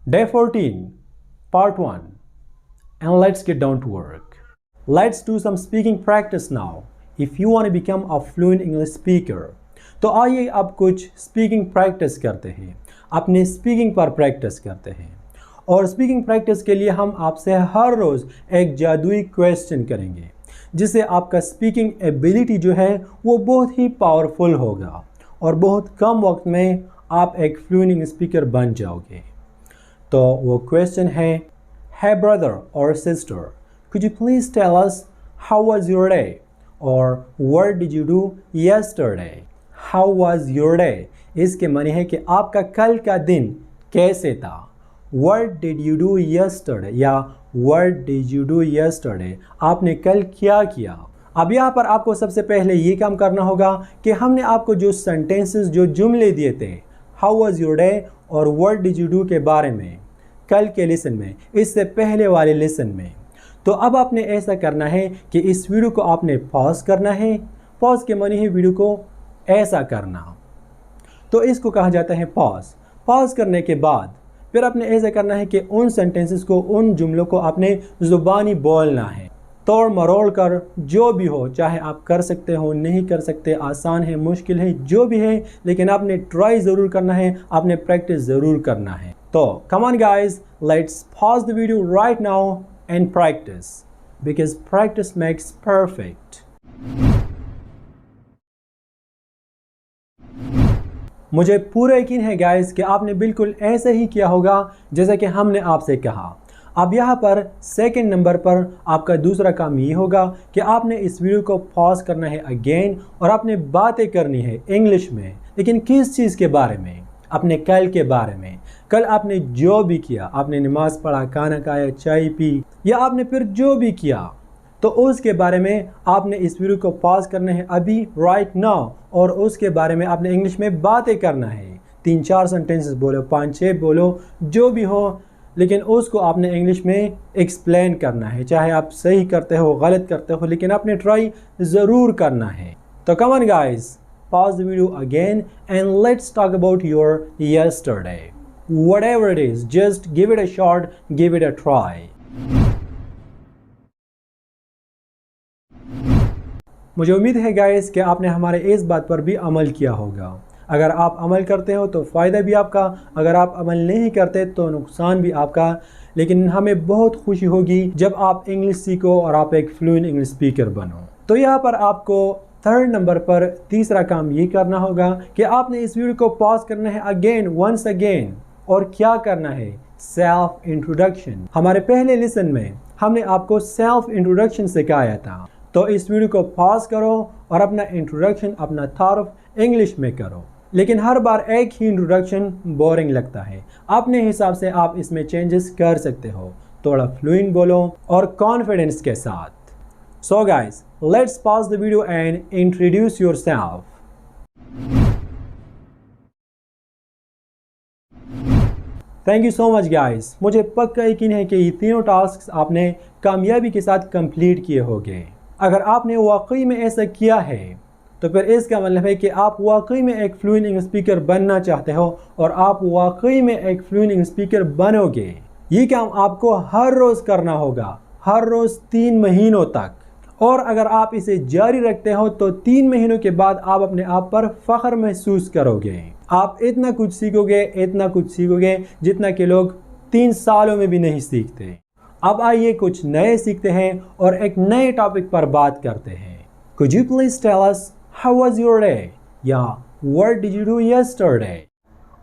Day 14, Part 1. And let's get down to work. Let's do some speaking practice now. If you want to become a fluent English speaker, तो आइए अब कुछ speaking practice करते हैं, अपने speaking पर practice करते हैं। और स्पीकिंग प्रैक्टिस के लिए हम आपसे हर रोज़ एक जादुई क्वेश्चन करेंगे, जिससे आपका स्पीकिंग एबिलिटी जो है वो बहुत ही पावरफुल होगा और बहुत कम वक्त में आप एक फ्लुएंट इंग्लिश स्पीकर बन जाओगे। तो वो क्वेश्चन है, Hey brother or sister, could you please tell us how was your day? Or what did you do yesterday? How was your day? इसके माने है कि आपका कल का दिन कैसे था। What did you do yesterday? या What did you do yesterday? आपने कल क्या किया। अब यहाँ पर आपको सबसे पहले ये काम करना होगा कि हमने आपको जो सेंटेंसेस, जो जुमले दिए थे, How was your day और What did you do के बारे में कल के लेसन में, इससे पहले वाले लेसन में, तो अब आपने ऐसा करना है कि इस वीडियो को आपने पॉज करना है। पॉज के माने है वीडियो को ऐसा करना, तो इसको कहा जाता है पॉज। पॉज करने के बाद फिर आपने ऐसा करना है कि उन सेंटेंसेस को, उन जुमलों को आपने ज़ुबानी बोलना है, तोड़ मरोड़ कर, जो भी हो, चाहे आप कर सकते हो, नहीं कर सकते, आसान है, मुश्किल है, जो भी है, लेकिन आपने ट्राई ज़रूर करना है, आपने प्रैक्टिस ज़रूर करना है। तो come on guys, let's pause the video right now and practice, because practice makes perfect. मुझे पूरा यकीन है गाइस कि आपने बिल्कुल ऐसे ही किया होगा जैसा कि हमने आपसे कहा। अब यहाँ पर सेकंड नंबर पर आपका दूसरा काम ये होगा कि आपने इस वीडियो को पॉज करना है अगेन और आपने बातें करनी है इंग्लिश में। लेकिन किस चीज़ के बारे में? अपने कल के बारे में। कल आपने जो भी किया, आपने नमाज पढ़ा, खाना खाया, चाय पी, या आपने फिर जो भी किया, तो उसके बारे में आपने इस वीडियो को पॉज करना है अभी, राइट नाउ, और उसके बारे में आपने इंग्लिश में बातें करना है। 3-4 सेंटेंसेस बोलो, 5-6 बोलो, जो भी हो, लेकिन उसको आपने इंग्लिश में एक्सप्लेन करना है। चाहे आप सही करते हो, गलत करते हो, लेकिन आपने ट्राई ज़रूर करना है। तो come on guys, pause the video again and let's talk about your yesterday. Whatever it is, just give it a shot, give it a try. मुझे उम्मीद है गाइस कि आपने हमारे इस बात पर भी अमल किया होगा। अगर आप अमल करते हो तो फ़ायदा भी आपका, अगर आप अमल नहीं करते तो नुकसान भी आपका। लेकिन हमें बहुत खुशी होगी जब आप इंग्लिश सीखो और आप एक फ्लुएंट इंग्लिश स्पीकर बनो। तो यहाँ पर आपको थर्ड नंबर पर तीसरा काम ये करना होगा कि आपने इस वीडियो को पॉज करना है अगेन, वंस अगेन, और क्या करना है? Self introduction. हमारे पहले लेसन में हमने आपको सेल्फ इंट्रोडक्शन सिखाया था। तो इस वीडियो को पॉज करो और अपना इंट्रोडक्शन, अपना तारुफ इंग्लिश में करो। लेकिन हर बार एक ही इंट्रोडक्शन बोरिंग लगता है। अपने हिसाब से आप इसमें चेंजेस कर सकते हो। थोड़ा फ्लुएंट बोलो और कॉन्फिडेंस के साथ। So guys, let's pause the video and introduce yourself. Thank you so much guys. मुझे पक्का यकीन है कि ये तीनों टास्क आपने कामयाबी के साथ कंप्लीट किए होंगे। अगर आपने वाकई में ऐसा किया है तो फिर इसका मतलब है कि आप वाकई में एक फ्लुएंट इंग्लिश स्पीकर बनना चाहते हो और आप वाकई में एक फ्लुएंट इंग्लिश स्पीकर बनोगे। ये काम आपको हर रोज़ करना होगा, हर रोज़ 3 महीनों तक। और अगर आप इसे जारी रखते हो तो 3 महीनों के बाद आप अपने आप पर फख्र महसूस करोगे। आप इतना कुछ सीखोगे, इतना कुछ सीखोगे जितना कि लोग 3 सालों में भी नहीं सीखते। अब आइए कुछ नए सीखते हैं और एक नए टॉपिक पर बात करते हैं। Could you please tell us how was your day? या what did you do yesterday?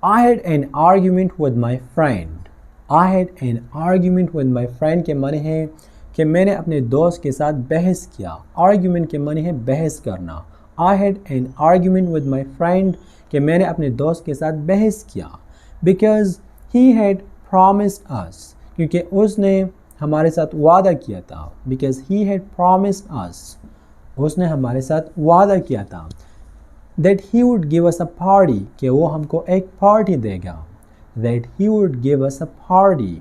I had an argument with my friend. I had an argument with my friend के माने हैं कि मैंने अपने दोस्त के साथ बहस किया। आर्ग्यूमेंट के माने है बहस करना। I had an argument with my friend कि मैंने अपने दोस्त के साथ बहस किया। Because he had promised us, क्योंकि उसने हमारे साथ वादा किया था। Because he had promised us, उसने हमारे साथ वादा किया था। That he would give us a party, कि वो हमको एक पार्टी देगा। That he would give us a party,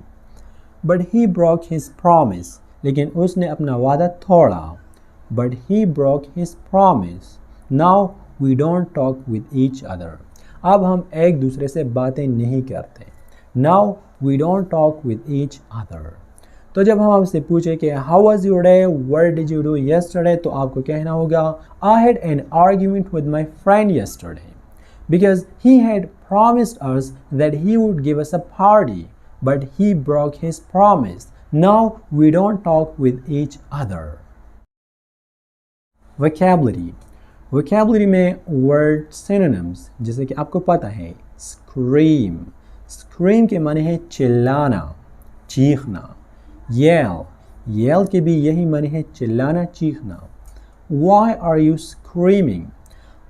but he broke his promise, लेकिन उसने अपना वादा तोड़ा। But he broke his promise. Now we don't talk with each other. अब हम एक दूसरे से बातें नहीं करते। Now we don't talk with each other. तो जब हम आपसे पूछे कि how was your day, what did you do yesterday, तो आपको कहना होगा I had an argument with my friend yesterday because he had promised us that he would give us a party, but he broke his promise. Now we don't talk with each other. Vocabulary. Vocabulary में word synonyms जैसे कि आपको पता है scream. Scream के माने है चिल्लाना, चीखना। Yell. Yell के भी यही माने है चिल्लाना, चीखना। Why are you screaming?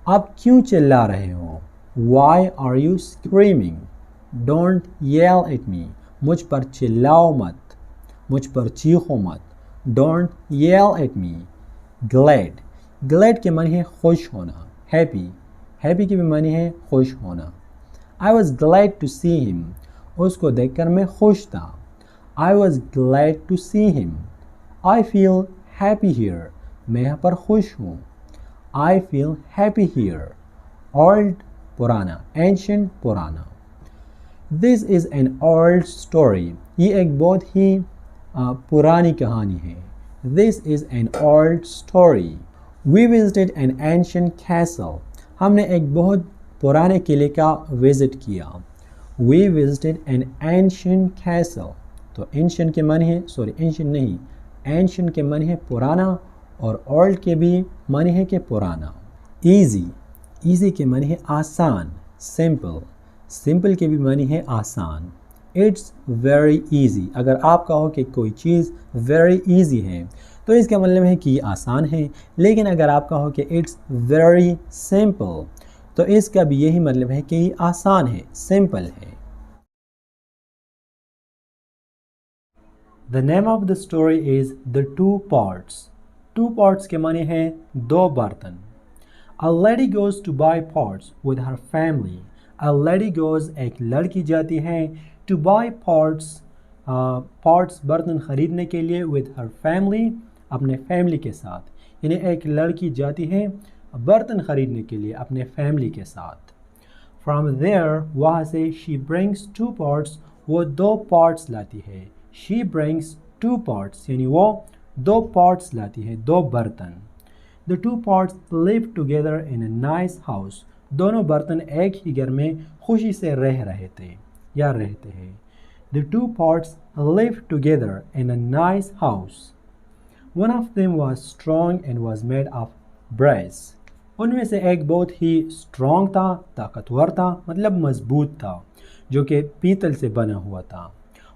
आप क्यों चिल्ला रहे हो? Why are you screaming? Don't yell at me. मुझ पर चिल्लाओ मत, मुझ पर चीखो मत। Don't yell at me. Glad. Glad के माने है खुश होना, happy. Happy के भी माने है खुश होना। I was glad to see him. उसको देखकर मैं खुश था। I was glad to see him. I feel happy here. मैं यहाँ पर खुश हूँ। I feel happy here. Old पुराना, ancient पुराना। This is an old story. ये एक बहुत ही पुरानी कहानी है। This is an old story. We visited an ancient castle. हमने एक बहुत पुराने किले का विजिट किया। We visited an ancient castle. तो ancient के माने है, ancient नहीं, ancient के माने है पुराना और old के भी माने है कि पुराना। Easy. Easy के माने है आसान, simple. Simple के भी माने है आसान। It's very easy. अगर आप कहो कि कोई चीज़ very easy है तो इसका मतलब है कि ये आसान है, लेकिन अगर आप कहो कि it's very simple तो इसका भी यही मतलब है कि ये आसान है, simple है। The name of the story is The Two Pots. Two pots के माने हैं दो बर्तन। A lady goes to buy pots with her family. A lady goes एक लड़की जाती है to buy pots, pots बर्तन खरीदने के लिए with her family, अपने फैमिली के साथ। यानी एक लड़की जाती है बर्तन खरीदने के लिए अपने फैमिली के साथ। From there वहाँ से she brings two pots, वो दो pots लाती है। She brings two pots यानी वो दो pots लाती है, दो बर्तन। The two pots live together in a nice house. दोनों बर्तन एक ही घर में खुशी से रह रहे थे या रहते हैं। The two pots live together in a nice house. One of them was strong and was made of brass. उनमें से एक बहुत ही strong था, ताकतवर था, मतलब मजबूत था, जो कि पीतल से बना हुआ था।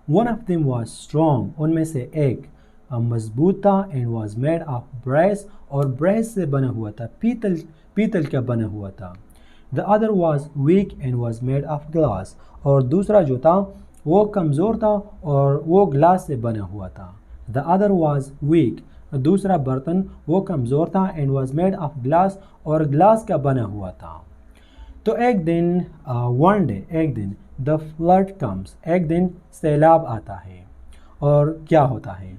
One of them was strong. उनमें से एक मजबूत था and was made of brass और brass से बना हुआ था, पीतल का बना हुआ था। The other was weak and was made of glass. और दूसरा जो था वो कमज़ोर था और वो ग्लास से बना हुआ था। The other was weak. दूसरा बर्तन वो कमज़ोर था and was made of glass और ग्लास का बना हुआ था। तो एक दिन one day एक दिन the flood comes, एक दिन सैलाब आता है। और क्या होता है?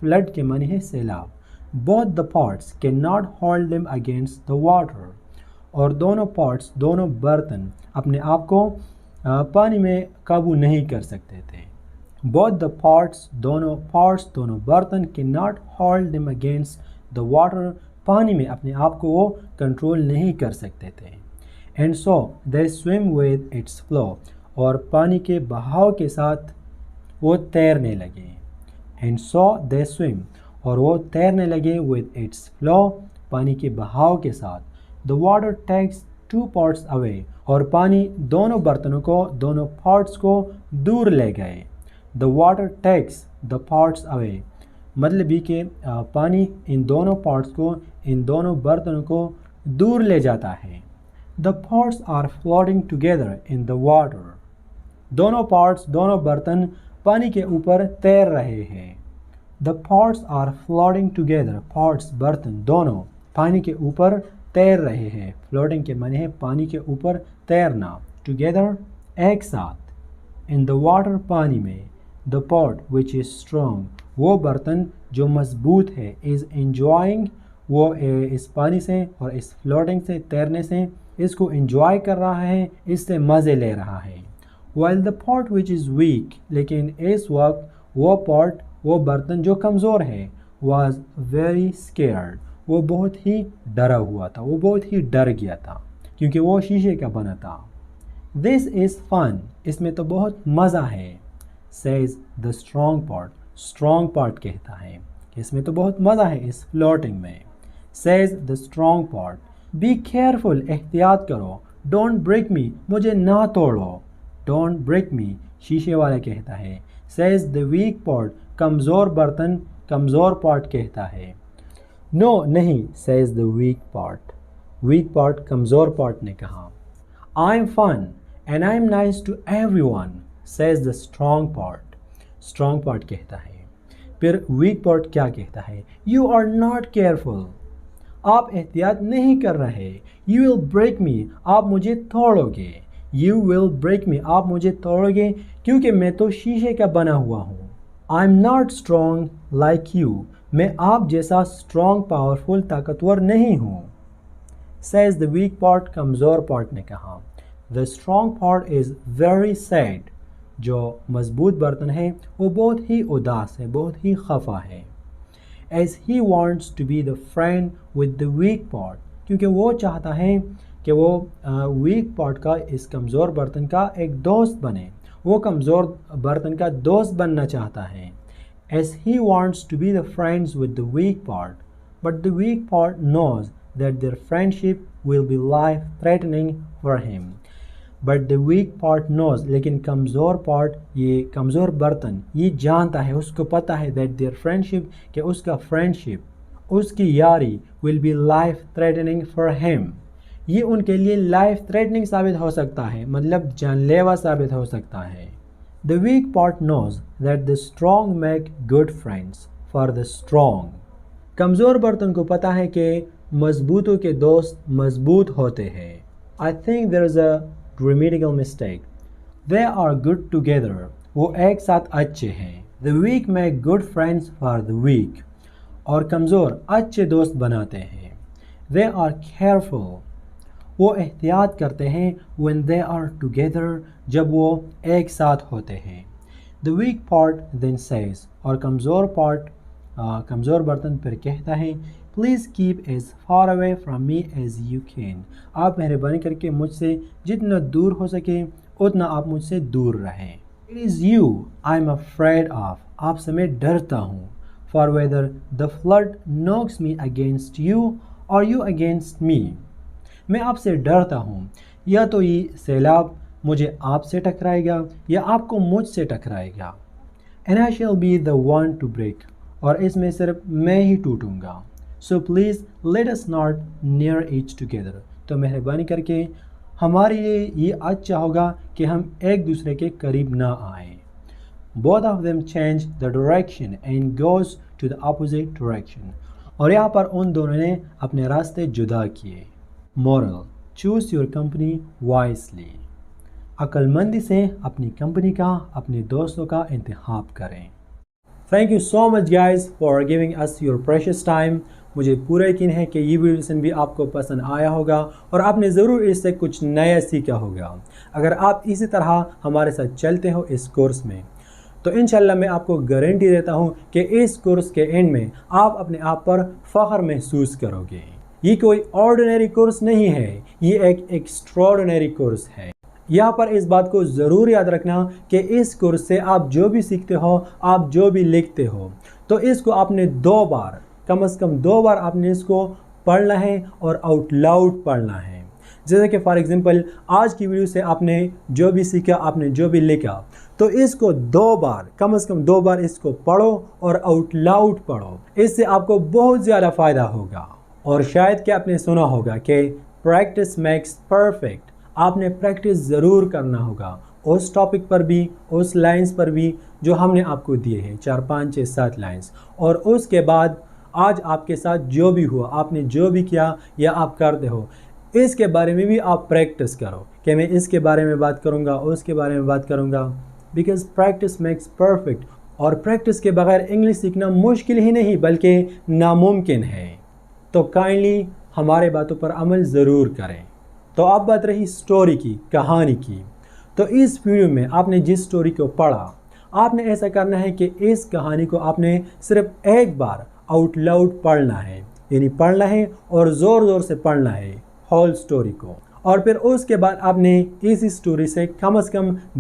flood के माने है सैलाब। Both the pots cannot hold them against the water. और दोनों pots, दोनों बर्तन अपने आप को पानी में काबू नहीं कर सकते थे। Both the pots, दोनों बर्तन cannot hold them against the water. पानी में अपने आप को वो कंट्रोल नहीं कर सकते थे। And so they swim with its flow. और पानी के बहाव के साथ वो तैरने लगे। And so they swim. और वो तैरने लगे with its flow, पानी के बहाव के साथ। The water takes two pots away. और पानी दोनों बर्तनों को, दोनों pots को दूर ले गए। The water takes the pots away. मतलब भी कि पानी इन दोनों pots को, इन दोनों बर्तनों को दूर ले जाता है। The pots are floating together in the water. दोनों pots, दोनों बर्तन पानी के ऊपर तैर रहे हैं। The pots are floating together. Pots बर्तन दोनों पानी के ऊपर तैर रहे हैं। Floating के माने है पानी के ऊपर तैरना। Together एक साथ। In the water पानी में। The pot which is strong, वो बर्तन जो मजबूत है, is enjoying, वो इस पानी से और इस floating से, तैरने से इसको enjoy कर रहा है, इससे मज़े ले रहा है। while the pot which is weak, लेकिन इस वक्त वो पॉट, वो बर्तन जो कमज़ोर है, was very scared, वो बहुत ही डरा हुआ था, वो बहुत ही डर गया था क्योंकि वो शीशे का बना था। This is fun, इसमें तो बहुत मज़ा है, says the strong pot, strong pot कहता है कि इसमें तो बहुत मज़ा है इस फ्लोटिंग में। says the strong pot, be careful, एहतियात करो, don't break me, मुझे ना तोड़ो, don't break me, शीशे वाला कहता है। says the weak pot, कमज़ोर बर्तन, कमज़ोर पॉट कहता है। no, नहीं, says the weak pot, कमज़ोर पॉट ने कहा। I'm fun and I'm nice to everyone, says the strong pot, strong pot कहता है। फिर weak pot क्या कहता है? you are not careful, आप एहतियात नहीं कर रहे। you will break me, आप मुझे तोड़ोगे। you will break me, आप मुझे तोड़ोगे क्योंकि मैं तो शीशे का बना हुआ हूँ। I'm not strong like you, मैं आप जैसा strong, powerful, ताकतवर नहीं हूँ। says the weak pot, कमज़ोर पॉट ने कहा। the strong pot is very sad, जो मजबूत बर्तन है वो बहुत ही उदास है, बहुत ही खफा है। as he wants to be the friend with the weak pot, क्योंकि वो चाहता है कि वो वीक पॉट का, इस कमज़ोर बर्तन का एक दोस्त बने, वो कमज़ोर बर्तन का दोस्त बनना चाहता है। as he wants to be the friends with the weak pot, but the weak pot knows that their friendship will be life threatening for him, but the weak pot knows, लेकिन कमज़ोर पॉट, ये कमज़ोर बर्तन ये जानता है, उसको पता है that their friendship, कि उसका फ्रेंडशिप, उसकी यारी will be life threatening for him, ये उनके लिए लाइफ थ्रेटनिंग साबित हो सकता है, मतलब जानलेवा साबित हो सकता है। The weak pot knows that the strong make good friends for the strong, कमज़ोर बर्तन को पता है कि मजबूतों के दोस्त मजबूत होते हैं। I think there is a grammatical mistake, they are good together, वो एक साथ अच्छे हैं। The weak make good friends for the weak, और कमज़ोर अच्छे दोस्त बनाते हैं। They are careful, वो एहतियात करते हैं when they are together, जब वो एक साथ होते हैं। The weak pot then says, और कमज़ोर पॉट, कमज़ोर बर्तन फिर कहता है please keep as far away from me as you can, आप मेहरबानी करके मुझसे जितना दूर हो सके उतना आप मुझसे दूर रहें। It is you I'm afraid of, आपसे मैं डरता हूँ। For whether the flood knocks me against you or you against me, मैं आपसे डरता हूँ, या तो ये सैलाब मुझे आपसे टकराएगा या आपको मुझसे टकराएगा। And I shall be the one to break, और इसमें सिर्फ मैं ही टूटूंगा। So please let us not near each together, तो मेहरबानी करके हमारे लिए ये अच्छा होगा कि हम एक दूसरे के करीब ना आए। Both of them change the direction and goes to the opposite direction, और यहाँ पर उन दोनों ने अपने रास्ते जुदा किए। Moral, choose your company wisely, अक्लमंदी से अपनी कंपनी का, अपने दोस्तों का इंतखाब करें। Thank you so much guys for giving us your precious time. मुझे पूरा यकीन है कि ये वीडियो लेसन भी आपको पसंद आया होगा और आपने ज़रूर इससे कुछ नया सीखा होगा। अगर आप इसी तरह हमारे साथ चलते हो इस कोर्स में, तो इंशाल्लाह मैं आपको गारंटी देता हूँ कि इस कोर्स के एंड में आप अपने आप पर फ़ख्र महसूस करोगे। ये कोई ऑर्डिनरी कोर्स नहीं है, ये एक एक्स्ट्राऑर्डिनरी कोर्स है। यहाँ पर इस बात को ज़रूर याद रखना कि इस कोर्स से आप जो भी सीखते हो, आप जो भी लिखते हो, तो इसको आपने 2 बार, कम से कम 2 बार आपने इसको पढ़ना है और आउट लाउड पढ़ना है। जैसे कि फॉर एग्जांपल आज की वीडियो से आपने जो भी सीखा, आपने जो भी लिखा, तो इसको 2 बार, कम से कम 2 बार इसको पढ़ो और आउट लाउड पढ़ो। इससे आपको बहुत ज़्यादा फ़ायदा होगा। और शायद कि आपने सुना होगा कि प्रैक्टिस मेक्स परफेक्ट, आपने प्रैक्टिस ज़रूर करना होगा उस टॉपिक पर भी, उस लाइंस पर भी जो हमने आपको दिए हैं, 4, 5, 6, 7 लाइंस। और उसके बाद आज आपके साथ जो भी हुआ, आपने जो भी किया या आप करते हो, इसके बारे में भी आप प्रैक्टिस करो कि मैं इसके बारे में बात करूँगा, उसके बारे में बात करूँगा। बिकॉज प्रैक्टिस मेक्स परफेक्ट, और प्रैक्टिस के बगैर इंग्लिश सीखना मुश्किल ही नहीं बल्कि नामुमकिन है। तो काइंडली हमारे बातों पर अमल ज़रूर करें। तो अब बात रही स्टोरी की, कहानी की। तो इस वीडियो में आपने जिस स्टोरी को पढ़ा, आपने ऐसा करना है कि इस कहानी को आपने सिर्फ एक बार आउट लाउड पढ़ना है, यानी पढ़ना है और ज़ोर ज़ोर से पढ़ना है होल स्टोरी को। और फिर उसके बाद आपने इस स्टोरी से कम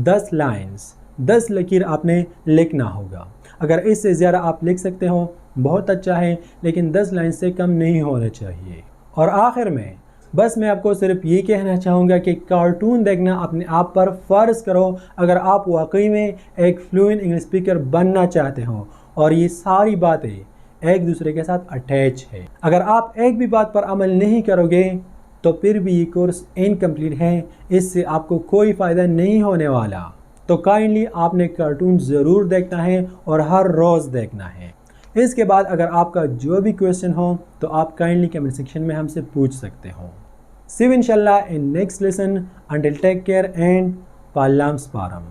10 लाइन्स, 10 लकीर आपने लिखना होगा। अगर इससे ज़्यादा आप लिख सकते हो बहुत अच्छा है, लेकिन 10 लाइन से कम नहीं होना चाहिए। और आखिर में बस मैं आपको सिर्फ ये कहना चाहूँगा कि कार्टून देखना अपने आप पर फ़र्ज़ करो अगर आप वाकई में एक फ्लुएंट इंग्लिश स्पीकर बनना चाहते हो और ये सारी बातें एक दूसरे के साथ अटैच है। अगर आप एक भी बात पर अमल नहीं करोगे तो फिर भी ये कोर्स इनकम्प्लीट है, इससे आपको कोई फ़ायदा नहीं होने वाला। तो काइंडली आपने कार्टून ज़रूर देखना है और हर रोज़ देखना है। इसके बाद अगर आपका जो भी क्वेश्चन हो तो आप काइंडली कमेंट सेक्शन में हमसे पूछ सकते हो। See you inshallah in next lesson. Until take care and Palam Sparam.